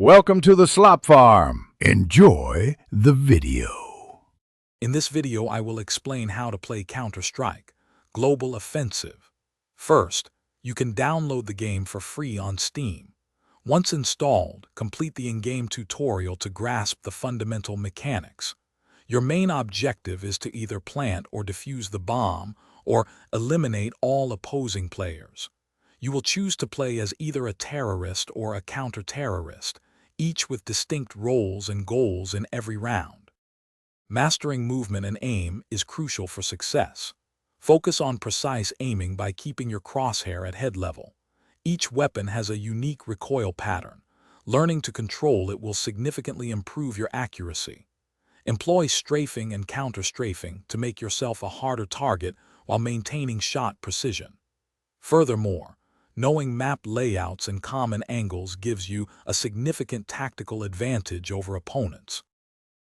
Welcome to the Slop Farm. Enjoy the video. In this video, I will explain how to play Counter-Strike Global Offensive. First, you can download the game for free on Steam. Once installed, complete the in-game tutorial to grasp the fundamental mechanics. Your main objective is to either plant or defuse the bomb, or eliminate all opposing players. You will choose to play as either a terrorist or a counter-terrorist, each with distinct roles and goals in every round. Mastering movement and aim is crucial for success. Focus on precise aiming by keeping your crosshair at head level. Each weapon has a unique recoil pattern. Learning to control it will significantly improve your accuracy. Employ strafing and counter-strafing to make yourself a harder target while maintaining shot precision. Furthermore, knowing map layouts and common angles gives you a significant tactical advantage over opponents.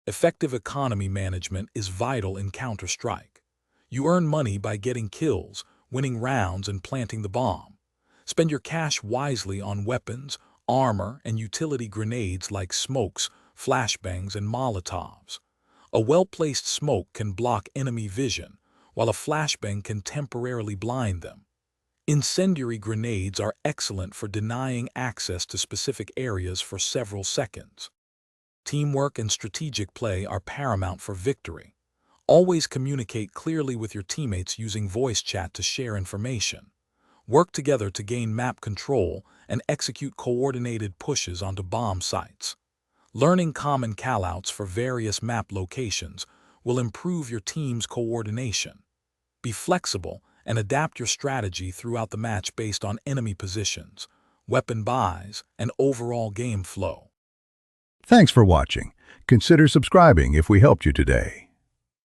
Effective economy management is vital in Counter-Strike. You earn money by getting kills, winning rounds, and planting the bomb. Spend your cash wisely on weapons, armor, and utility grenades like smokes, flashbangs, and Molotovs. A well-placed smoke can block enemy vision, while a flashbang can temporarily blind them. Incendiary grenades are excellent for denying access to specific areas for several seconds. Teamwork and strategic play are paramount for victory. Always communicate clearly with your teammates using voice chat to share information. Work together to gain map control and execute coordinated pushes onto bomb sites. Learning common callouts for various map locations will improve your team's coordination. Be flexible and adapt your strategy throughout the match based on enemy positions, weapon buys, and overall game flow. Thanks for watching. Consider subscribing if we helped you today.